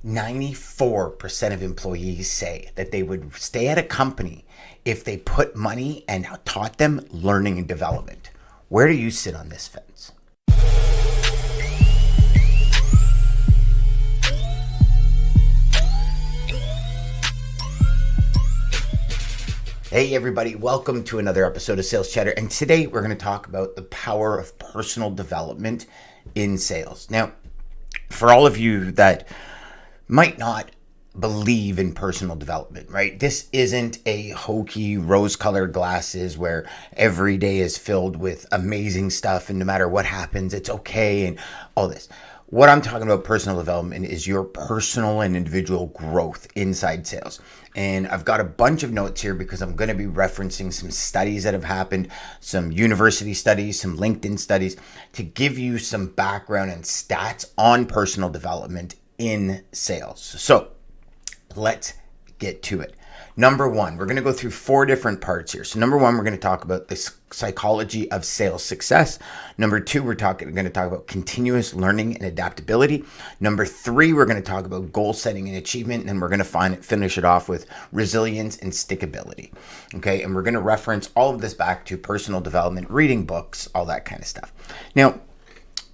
94% of employees say that they would stay at a company if they put money and taught them learning and development. Where do you sit on this fence? Hey everybody, welcome to another episode of Sales Chatter, and today we're going to talk about the power of personal development in sales. Now, for all of you that might not believe in personal development, right? This isn't a hokey rose-colored glasses where every day is filled with amazing stuff and no matter what happens, it's okay and all this. What I'm talking about personal development is your personal and individual growth inside sales. And I've got a bunch of notes here because I'm going to be referencing some studies that have happened, some university studies, some LinkedIn studies, to give you some background and stats on personal development in sales. So let's get to it. Number one, we're going to go through 4 different parts here. So number one, we're going to talk about the psychology of sales success. Number 2, we're going to talk about continuous learning and adaptability. Number 3, we're going to talk about goal setting and achievement. And then we're going to finish it off with resilience and stickability. Okay. And we're going to reference all of this back to personal development, reading books, all that kind of stuff. Now,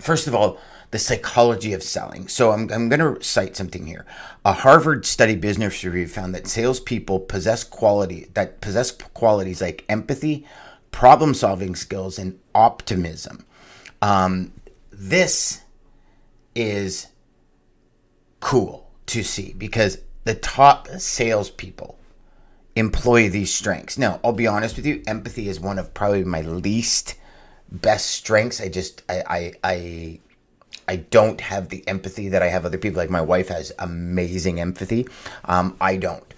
first of all, the psychology of selling. So I'm going to cite something here. A Harvard Study Business Review found that salespeople possess qualities like empathy, problem-solving skills, and optimism. This is cool to see because the top salespeople employ these strengths. Now, I'll be honest with you, empathy is one of probably my least best strengths. I don't have the empathy that I have other people. Like my wife has amazing empathy. I don't.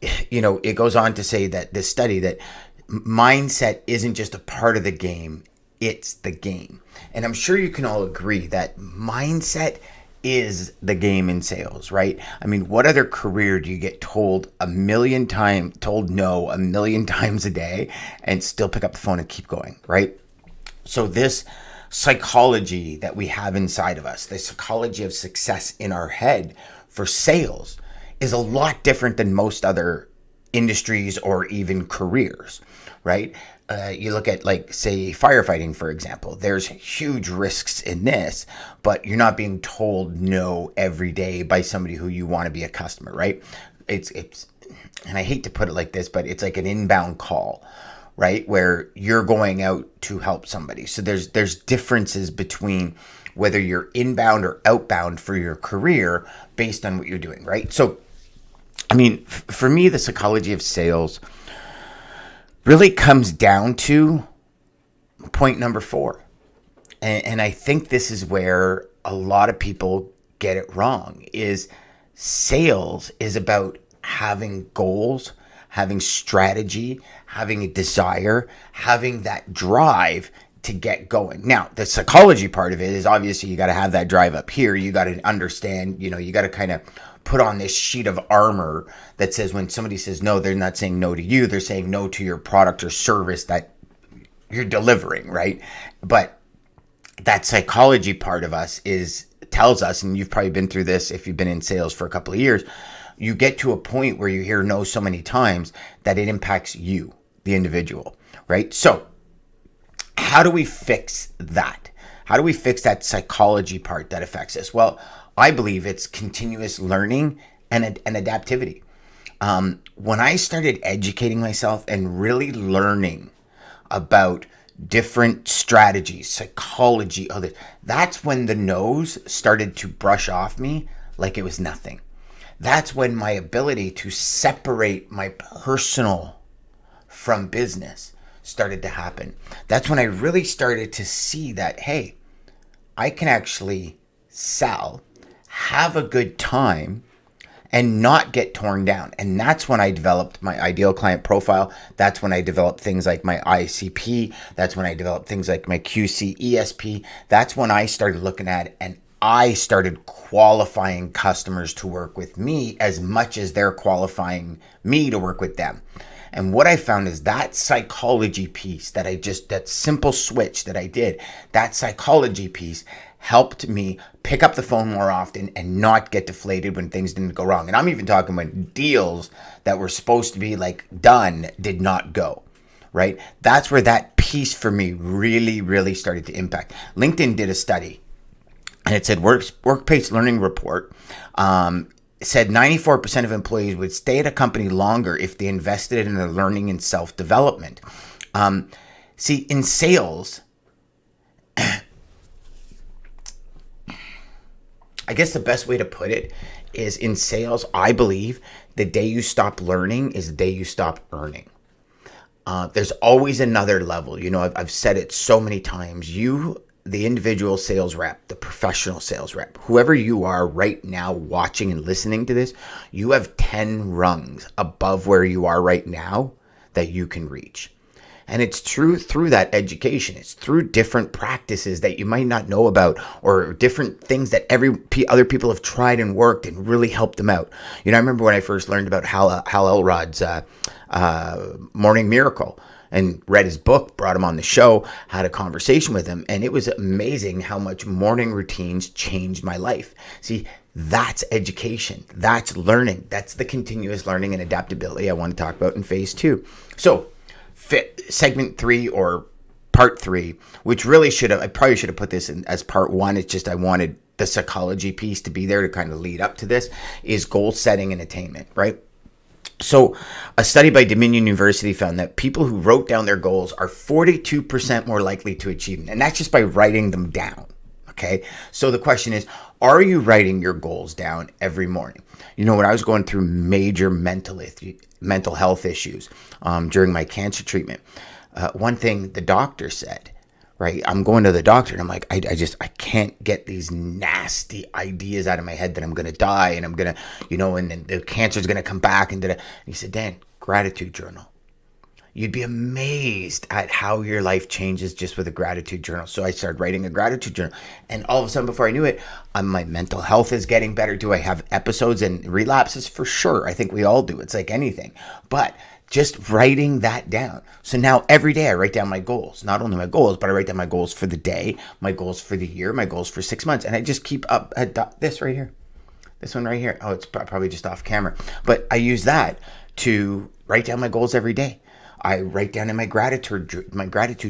It goes on to say that this study that mindset isn't just a part of the game, it's the game. And I'm sure you can all agree that mindset is the game in sales, right? I mean, what other career do you get told no a million times a day and still pick up the phone and keep going, right? So this psychology that we have inside of us, the psychology of success in our head for sales is a lot different than most other industries or even careers, right? You look at say firefighting, for example, there's huge risks in this, but you're not being told no every day by somebody who you want to be a customer, right? It's and I hate to put it like this, but it's like an inbound call, right? Where you're going out to help somebody. So there's differences between whether you're inbound or outbound for your career based on what you're doing, right? So, I mean, for me, the psychology of sales really comes down to point number 4. And I think this is where a lot of people get it wrong, is sales is about having goals, having strategy, having a desire, having that drive to get going. Now, the psychology part of it is obviously you got to have that drive up here. You got to understand, you got to kind of put on this sheet of armor that says when somebody says no, they're not saying no to you. They're saying no to your product or service that you're delivering, right? But that psychology part of us tells us, and you've probably been through this if you've been in sales for a couple of years, you get to a point where you hear no so many times that it impacts you, the individual, right? So how do we fix that? How do we fix that psychology part that affects us? Well, I believe it's continuous learning and adaptivity. When I started educating myself and really learning about different strategies, psychology, that's when the no's started to brush off me like it was nothing. That's when my ability to separate my personal from business started to happen. That's when I really started to see that, hey, I can actually sell, have a good time, and not get torn down. And that's when I developed my ideal client profile. That's when I developed things like my ICP. That's when I developed things like my QC ESP. That's when I started looking at and I started qualifying customers to work with me as much as they're qualifying me to work with them. And what I found is that psychology piece that simple switch that I did, that psychology piece helped me pick up the phone more often and not get deflated when things didn't go wrong. And I'm even talking when deals that were supposed to be like done did not go, right? That's where that piece for me really, really started to impact. LinkedIn did a study, and it said workplace learning report said 94% of employees would stay at a company longer if they invested in their learning and self-development. See, in sales, I guess the best way to put it is in sales, I believe the day you stop learning is the day you stop earning. There's always another level. You know, I've said it so many times. You, the individual sales rep, the professional sales rep, whoever you are right now watching and listening to this, you have 10 rungs above where you are right now that you can reach. And it's true through that education. It's through different practices that you might not know about, or different things that other people have tried and worked and really helped them out. You know, I remember when I first learned about Hal Elrod's Morning Miracle and read his book, brought him on the show, had a conversation with him, and it was amazing how much morning routines changed my life. See, that's education. That's learning. That's the continuous learning and adaptability I want to talk about in phase 2. So, segment 3 or part 3, which really I probably should have put this in as part 1. It's just I wanted the psychology piece to be there to kind of lead up to this, is goal setting and attainment, right? So a study by Dominican University found that people who wrote down their goals are 42% more likely to achieve them. And that's just by writing them down. Okay. So the question is, are you writing your goals down every morning? You know, when I was going through major mental health issues during my cancer treatment, one thing the doctor said, right? I'm going to the doctor and I'm like, I can't get these nasty ideas out of my head that I'm going to die and I'm going to, you know, and then the cancer is going to come back. And he said, Dan, gratitude journal. You'd be amazed at how your life changes just with a gratitude journal. So I started writing a gratitude journal, and all of a sudden, before I knew it, my mental health is getting better. Do I have episodes and relapses? For sure. I think we all do. It's like anything, but just writing that down. So now every day I write down my goals, not only my goals, but I write down my goals for the day, my goals for the year, my goals for 6 months. And I just keep up this right here, this one right here. Oh, it's probably just off camera, but I use that to write down my goals every day. I write down in my gratitude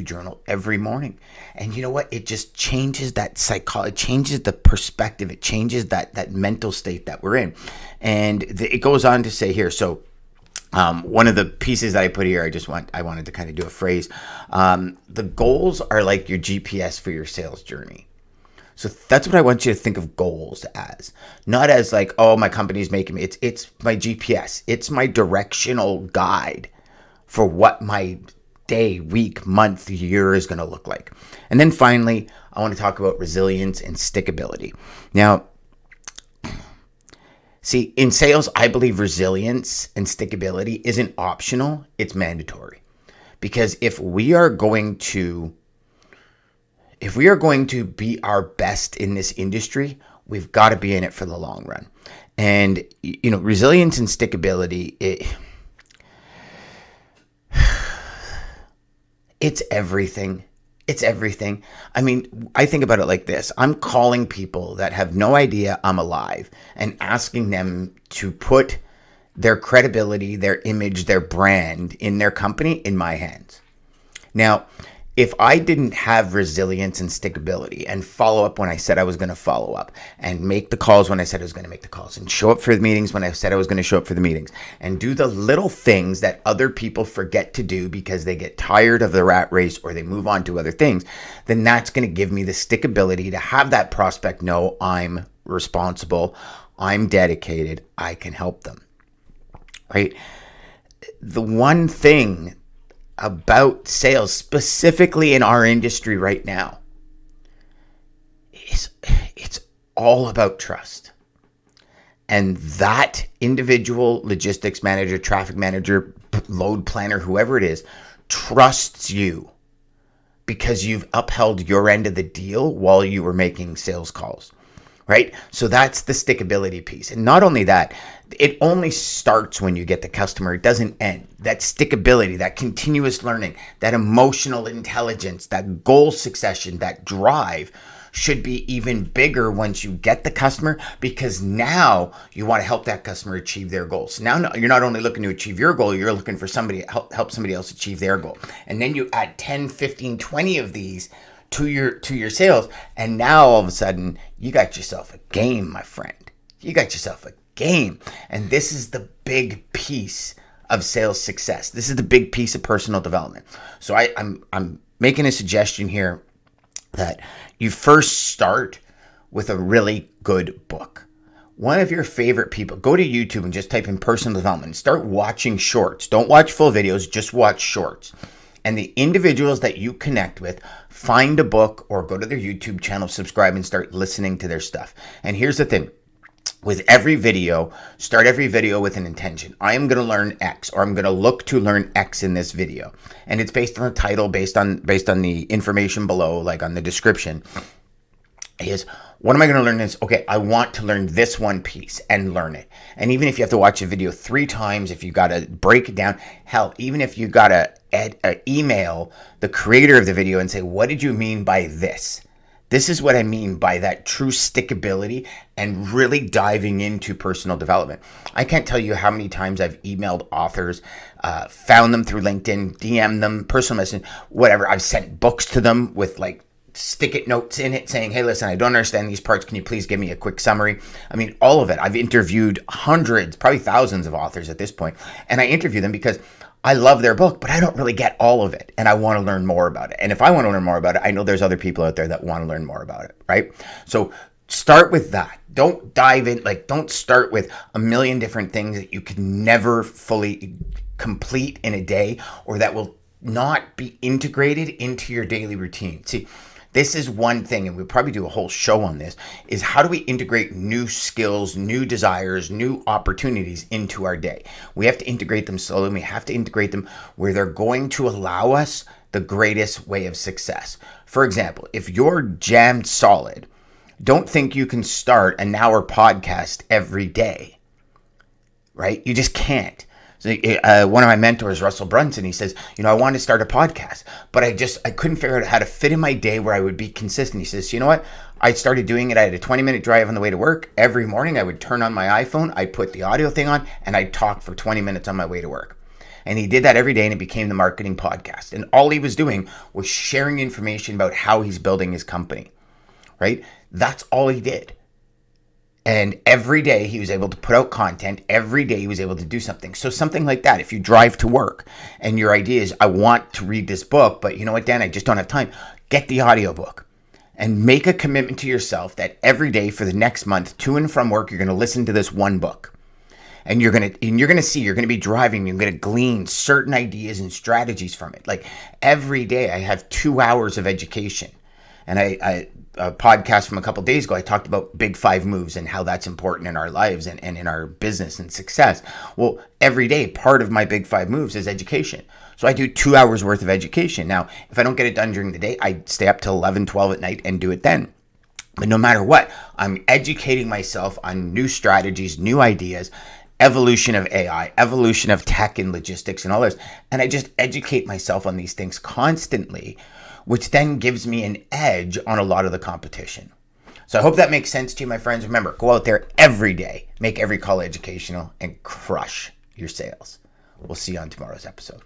journal every morning. And you know what? It just changes that psychology, it changes the perspective. It changes that mental state that we're in. And it goes on to say here, so one of the pieces that I put here, I wanted to kind of do a phrase. The goals are like your GPS for your sales journey. So that's what I want you to think of goals as. Not as like, oh, my company's making me. It's my GPS. It's my directional guide for what my day, week, month, year is going to look like. And then finally, I want to talk about resilience and stickability. Now, see, in sales, I believe resilience and stickability isn't optional, it's mandatory. Because if we are going to be our best in this industry, we've got to be in it for the long run. And, you know, resilience and stickability, it's everything. It's everything. I mean, I think about it like this. I'm calling people that have no idea I'm alive and asking them to put their credibility, their image, their brand in their company in my hands. Now, if I didn't have resilience and stickability and follow up when I said I was going to follow up, and make the calls when I said I was going to make the calls, and show up for the meetings when I said I was going to show up for the meetings, and do the little things that other people forget to do because they get tired of the rat race or they move on to other things, then that's going to give me the stickability to have that prospect know I'm responsible, I'm dedicated, I can help them, right? The one thing about sales, specifically in our industry right now, it's all about trust. And that individual logistics manager, traffic manager, load planner, whoever it is, trusts you because you've upheld your end of the deal while you were making sales calls, right? So that's the stickability piece. And not only that, it only starts when you get the customer. It doesn't end. That stickability, that continuous learning, that emotional intelligence, that goal succession, that drive should be even bigger once you get the customer, because now you want to help that customer achieve their goals. Now you're not only looking to achieve your goal, you're looking for somebody to help somebody else achieve their goal. And then you add 10, 15, 20 of these to your sales, and now all of a sudden you got yourself a game, my friend. You got yourself a game. And this is the big piece of sales success. This is the big piece of personal development. So I'm making a suggestion here that you first start with a really good book. One of your favorite people, go to YouTube and just type in personal development. Start watching shorts. Don't watch full videos, just watch shorts. And the individuals that you connect with, find a book or go to their YouTube channel, subscribe, and start listening to their stuff. And here's the thing. With every video, start every video with an intention. I am going to learn X, or I'm going to look to learn X in this video. And it's based on the title, based on the information below, like on the description. Is what am I going to learn is, okay, I want to learn this one piece and learn it. And even if you have to watch a video 3 times, if you got to break it down, hell, even if you got to email the creator of the video and say, what did you mean by this? This is what I mean by that true stickability and really diving into personal development. I can't tell you how many times I've emailed authors, found them through LinkedIn, DM'd them, personal message, whatever. I've sent books to them with like stick-it notes in it saying, hey, listen, I don't understand these parts. Can you please give me a quick summary? I mean, all of it. I've interviewed hundreds, probably thousands of authors at this point, and I interview them because I love their book, but I don't really get all of it, and I want to learn more about it. And if I want to learn more about it, I know there's other people out there that want to learn more about it, right? So start with that. Don't dive in, don't start with a million different things that you can never fully complete in a day, or that will not be integrated into your daily routine. See, this is one thing, and we'll probably do a whole show on this, is how do we integrate new skills, new desires, new opportunities into our day? We have to integrate them slowly, and we have to integrate them where they're going to allow us the greatest way of success. For example, if you're jammed solid, don't think you can start an hour podcast every day, right? You just can't. So, one of my mentors, Russell Brunson, he says, I wanted to start a podcast, but I couldn't figure out how to fit in my day where I would be consistent. He says, you know what? I started doing it. I had a 20-minute drive on the way to work. Every morning I would turn on my iPhone, I put the audio thing on, and I'd talk for 20 minutes on my way to work. And he did that every day, and it became the marketing podcast. And all he was doing was sharing information about how he's building his company, right? That's all he did. And every day he was able to put out content. Every day he was able to do something. So something like that, if you drive to work and your idea is, I want to read this book, but you know what, Dan, I just don't have time. Get the audiobook and make a commitment to yourself that every day for the next month, to and from work, you're going to listen to this one book. And you're going to be driving, you're going to glean certain ideas and strategies from it. Like every day I have 2 hours of education. And a podcast from a couple of days ago, I talked about big 5 moves and how that's important in our lives and in our business and success. Well, every day, part of my big 5 moves is education. So I do 2 hours worth of education. Now, if I don't get it done during the day, I stay up till 11, 12 at night and do it then. But no matter what, I'm educating myself on new strategies, new ideas, evolution of AI, evolution of tech and logistics and all this. And I just educate myself on these things constantly, which then gives me an edge on a lot of the competition. So I hope that makes sense to you, my friends. Remember, go out there every day, make every call educational, and crush your sales. We'll see you on tomorrow's episode.